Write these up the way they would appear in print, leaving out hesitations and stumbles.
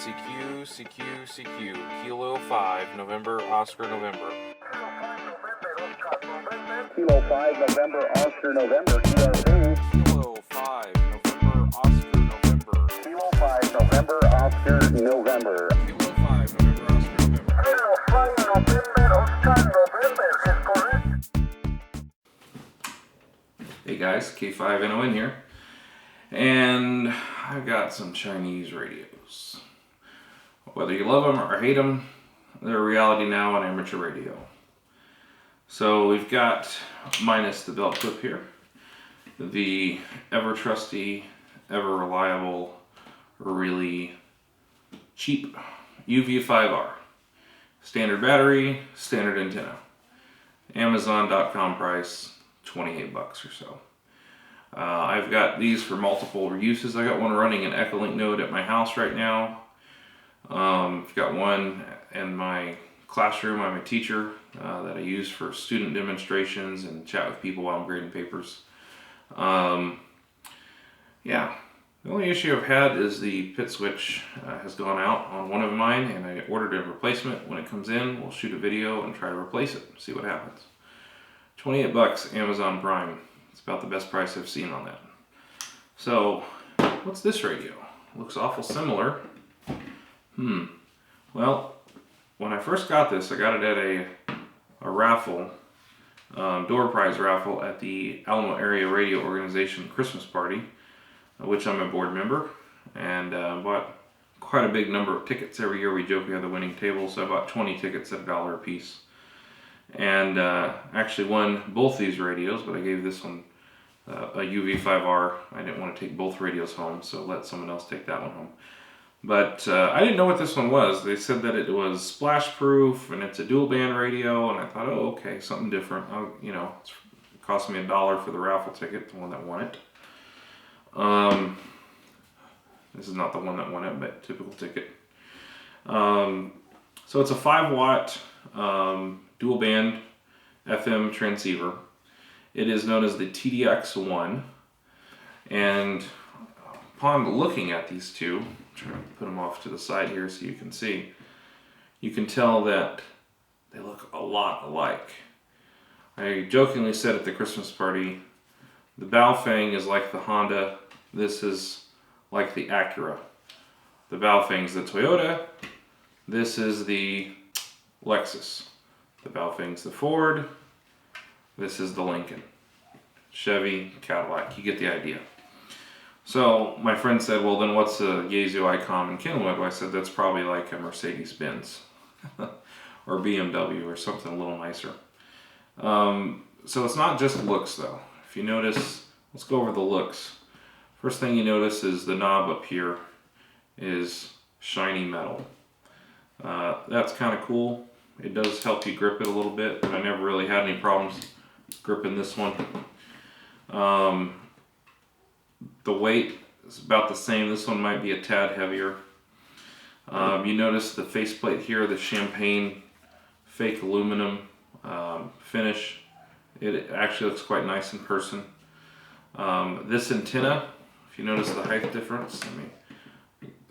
CQ, Kilo 5, November, Oscar, November. Kilo 5, November, Oscar, November, TRC. Kilo 5, November, Oscar, November. Kilo 5, November, Oscar, November. Kilo 5, November, Oscar, November. Kilo 5, November, Oscar, November, is correct. Hey guys, K5NON here, and I've got some Chinese radios. Whether you love them or hate them, they're a reality now on amateur radio. So we've got, minus the belt clip here, the ever trusty, ever reliable, really cheap UV5R. Standard battery, standard antenna. Amazon.com price, 28 bucks or so. I've got these for multiple uses. I got one running an Echolink node at my house right now. I've got one in my classroom. I'm a teacher that I use for student demonstrations and chat with people while I'm grading papers. Yeah, the only issue I've had is the pit switch has gone out on one of mine, and I ordered a replacement. When it comes in, we'll shoot a video and try to replace it, see what happens. 28 bucks, Amazon Prime. It's about the best price I've seen on that. So, what's this radio? Looks awful similar. Well, when I first got this, I got it at a raffle, door prize raffle at the Alamo Area Radio Organization Christmas party, which I'm a board member, and bought quite a big number of tickets. Every year we joke we have the winning table, so I bought 20 tickets at $1 a piece. And actually won both these radios, but I gave this one a UV5R. I didn't want to take both radios home, so let someone else take that one home. But I didn't know what this one was. They said that it was splash proof and it's a dual band radio, and I thought, oh, okay, something different. You know, it cost me $1 for the raffle ticket, the one that won it. This is not the one that won it, but typical ticket. So it's a 5-watt dual band FM transceiver. It is known as the TDX One, and upon looking at these two, I'm trying to put them off to the side here so you can see, you can tell that they look a lot alike. I jokingly said at the Christmas party, the Baofeng is like the Honda, this is like the Acura. The Baofeng's the Toyota, this is the Lexus. The Baofeng's the Ford, this is the Lincoln. Chevy, Cadillac, you get the idea. So my friend said, well then what's a Yaesu, Icom, and Kenwood? Well, I said that's probably like a Mercedes-Benz or BMW or something a little nicer. So it's not just looks though. If you notice, let's go over the looks. First thing you notice is the knob up here is shiny metal. That's kind of cool. It does help you grip it a little bit, but I never really had any problems gripping this one. The weight is about the same. This one might be a tad heavier. You notice the faceplate here, the champagne fake aluminum finish. It actually looks quite nice in person. This antenna, if you notice the height difference, I mean,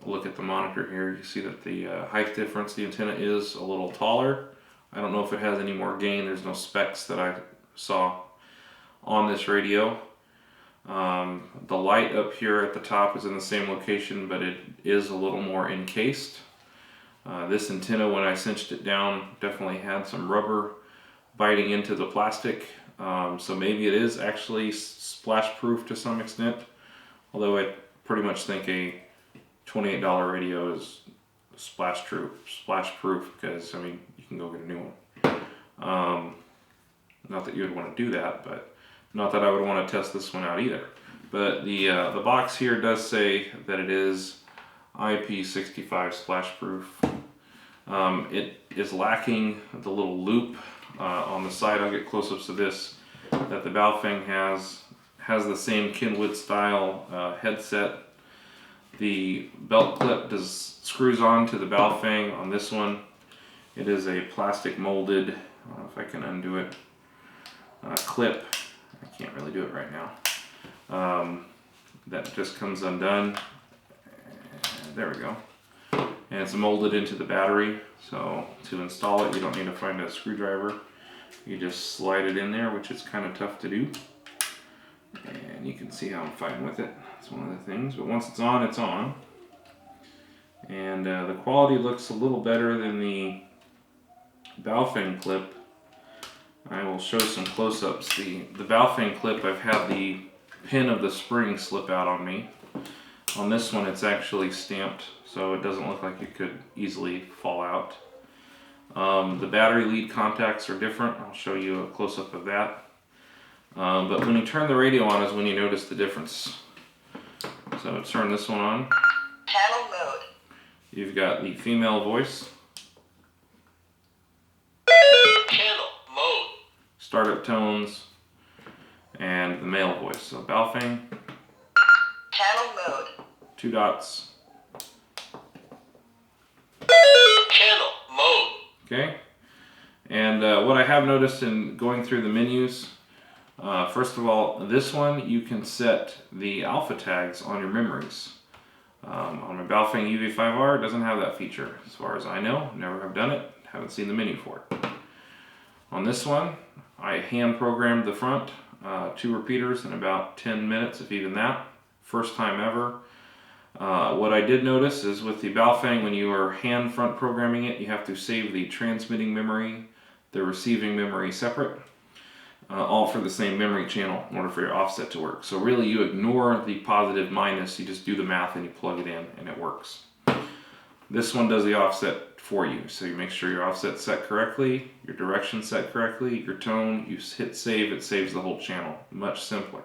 look at the monitor here, you see that the height difference, the antenna is a little taller. I don't know if it has any more gain. There's no specs that I saw on this radio. The light up here at the top is in the same location, but it is a little more encased. This antenna, when I cinched it down, definitely had some rubber biting into the plastic. So maybe it is actually splash proof to some extent, although I pretty much think a $28 radio is splash proof, because I mean you can go get a new one. Not that you would want to do that, but not that I would want to test this one out either. But the box here does say that it is IP65 splash proof. It is lacking the little loop on the side. I'll get close-ups of this that the Baofeng has the same Kenwood style headset. The belt clip screws on to the Baofeng on this one. It is a plastic molded, I don't know if I can undo it, clip. I can't really do it right now. That just comes undone. There we go. and it's molded into the battery. So to install it, you don't need to find a screwdriver. You just slide it in there, which is kind of tough to do. And you can see how I'm fighting with it. It's one of the things, but once it's on, it's on. And the quality looks a little better than the Baofeng clip. I will show some close-ups. The Baofeng clip, I've had the pin of the spring slip out on me. On this one, it's actually stamped, so it doesn't look like it could easily fall out. The battery lead contacts are different. I'll show you a close-up of that. But when you turn the radio on is when you notice the difference. So turn this one on. Channel mode. You've got the female voice. Channel mode. Startup tones. And the male voice. So Baofeng. Channel mode. 2 dots. Channel mode. Okay. And what I have noticed in going through the menus, first of all, this one you can set the alpha tags on your memories. On my Baofeng UV5R, it doesn't have that feature as far as I know. Never have done it. Haven't seen the menu for it. On this one, I hand programmed the front 2 repeaters in about 10 minutes, if even that. First time ever. What I did notice is with the Baofeng, when you are hand front programming it, you have to save the transmitting memory, the receiving memory separate, all for the same memory channel in order for your offset to work. So really you ignore the positive minus, you just do the math and you plug it in and it works. This one does the offset for you. So you make sure your offset's set correctly, your direction set correctly, your tone, you hit save, it saves the whole channel. Much simpler.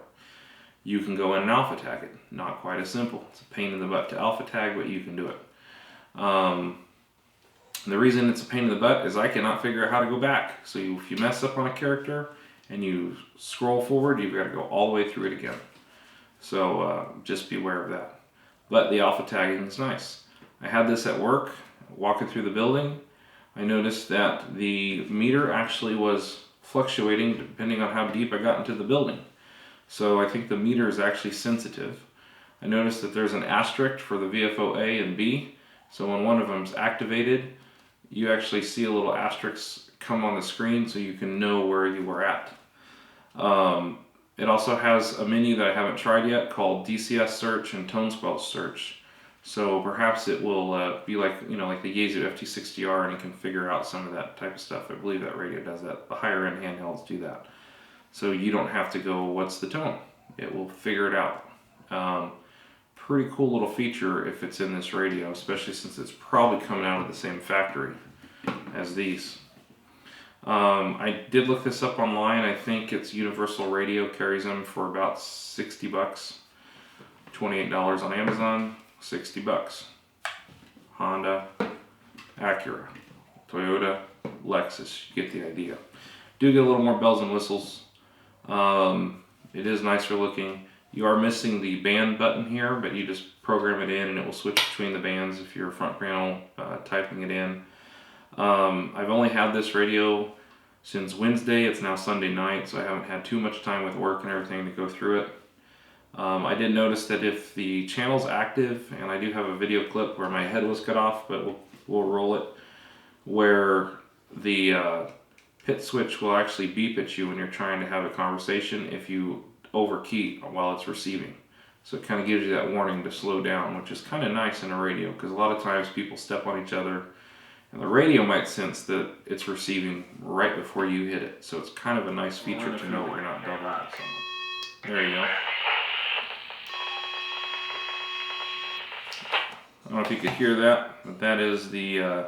You can go in and alpha tag it. Not quite as simple. It's a pain in the butt to alpha tag, but you can do it. The reason it's a pain in the butt is I cannot figure out how to go back. So if you mess up on a character and you scroll forward, you've got to go all the way through it again. So just be aware of that. But the alpha tagging is nice. I had this at work, walking through the building. I noticed that the meter actually was fluctuating depending on how deep I got into the building. So I think the meter is actually sensitive. I noticed that there's an asterisk for the VFO A and B. So when one of them is activated, you actually see a little asterisk come on the screen so you can know where you were at. It also has a menu that I haven't tried yet called DCS search and tone squelch search. So perhaps it will be like, you know, like the Yaesu FT60R, and you can figure out some of that type of stuff. I believe that radio does that. The higher end handhelds do that. So you don't have to go, what's the tone? It will figure it out. Pretty cool little feature if it's in this radio, especially since it's probably coming out of the same factory as these. I did look this up online. I think it's Universal Radio carries them for about 60 bucks. $28 on Amazon, 60 bucks. Honda, Acura, Toyota, Lexus, you get the idea. Do get a little more bells and whistles. It is nicer looking. You are missing the band button here, but you just program it in and it will switch between the bands if you're front panel typing it in. I've only had this radio since Wednesday. It's now Sunday night, so I haven't had too much time with work and everything to go through it. I did notice that if the channel's active, and I do have a video clip where my head was cut off, but we'll roll it, where the pit switch will actually beep at you when you're trying to have a conversation if you overkey while it's receiving. So it kind of gives you that warning to slow down, which is kind of nice in a radio, because a lot of times people step on each other and the radio might sense that it's receiving right before you hit it. So it's kind of a nice feature to know you're not doubling someone. There you go. I don't know if you could hear that, but that is the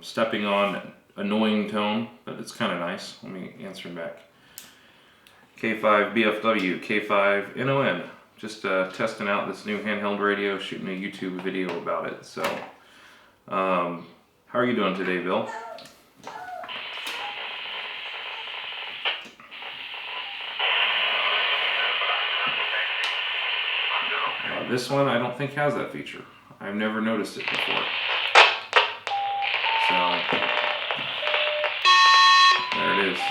stepping on annoying tone, but it's kind of nice. Let me answer him back. K5 BFW, K5 NON. Just testing out this new handheld radio, shooting a YouTube video about it. So, how are you doing today, Bill? This one I don't think has that feature. I've never noticed it before. So, there it is. 9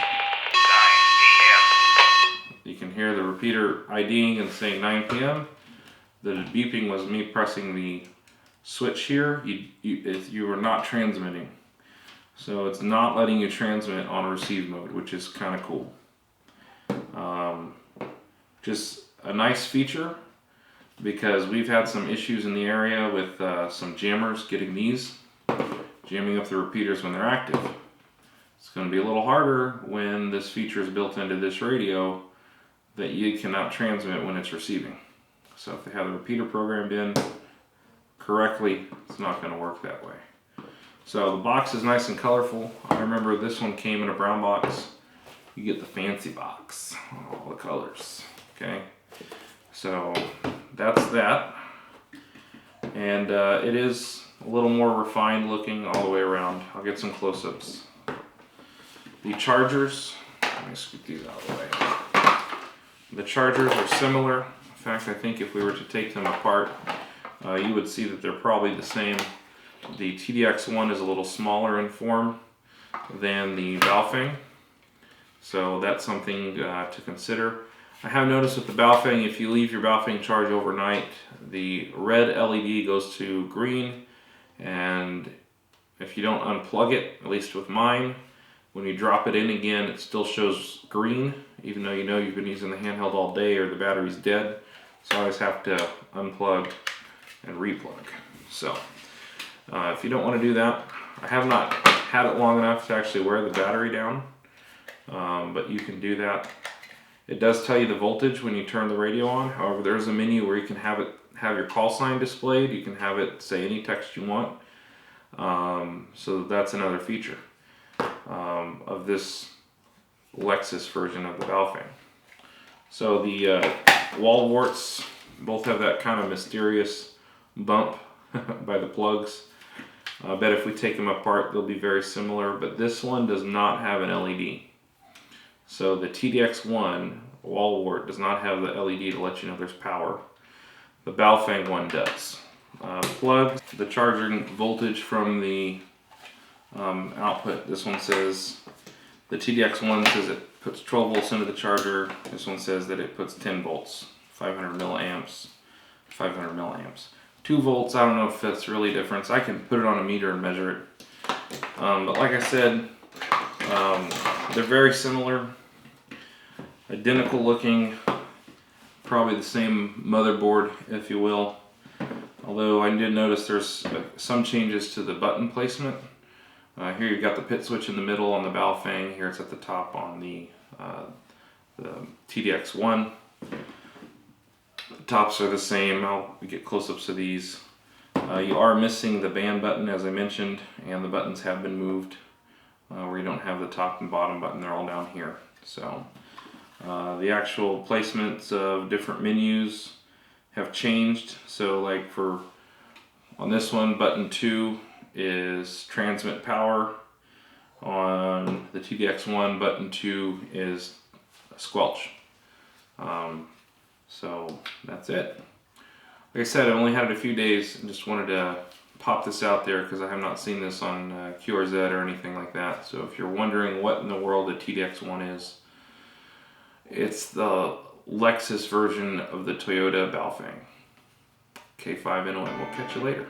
p.m. You can hear the repeater IDing and saying 9 p.m. The beeping was me pressing the switch here. You were not transmitting. So it's not letting you transmit on receive mode, which is kind of cool. Just a nice feature, because we've had some issues in the area with some jammers getting these, jamming up the repeaters when they're active. It's going to be a little harder when this feature is built into this radio that you cannot transmit when it's receiving. So if they have the repeater programmed in correctly, it's not going to work that way. So the box is nice and colorful. I remember this one came in a brown box. You get the fancy box, all the colors. Okay, so that's that. And it is a little more refined looking all the way around. I'll get some close-ups. The chargers, let me scoot these out of the way. The chargers are similar. In fact, I think if we were to take them apart, you would see that they're probably the same. The TDX One is a little smaller in form than the Baofeng, so that's something to consider. I have noticed with the Baofeng, if you leave your Baofeng charge overnight, the red LED goes to green, and if you don't unplug it, at least with mine, when you drop it in again, it still shows green, even though you know you've been using the handheld all day or the battery's dead. So I always have to unplug and replug. So if you don't want to do that, I have not had it long enough to actually wear the battery down, but you can do that. It does tell you the voltage when you turn the radio on. However, there's a menu where you can have your call sign displayed. You can have it say any text you want. So that's another feature of this Lexus version of the Baofeng. So the wall warts both have that kind of mysterious bump by the plugs. I bet if we take them apart, they'll be very similar, but this one does not have an LED. So the TDX One wall wart does not have the LED to let you know there's power. The Baofeng one does. Plug the charging voltage from the output. This one says, the TDX One says it puts 12 volts into the charger. This one says that it puts 10 volts, 500 milliamps, 500 milliamps. 2 volts, I don't know if that's really a difference. I can put it on a meter and measure it. But like I said, they're very similar, identical looking, probably the same motherboard, if you will. Although I did notice there's some changes to the button placement. Here you've got the pit switch in the middle on the Baofeng. Here it's at the top on the TDX One. The tops are the same. I'll get close-ups of these. You are missing the band button, as I mentioned, and the buttons have been moved where you don't have the top and bottom button. They're all down here. So the actual placements of different menus have changed. So like on this one, button 2 is transmit power. On the TDX One, button 2 is squelch. So that's it. Like I said, I only had it a few days and just wanted to pop this out there because I have not seen this on QRZ or anything like that. So if you're wondering what in the world a TDX One is, it's the Lexus version of the Toyota Baofeng. K5NOM. We'll catch you later.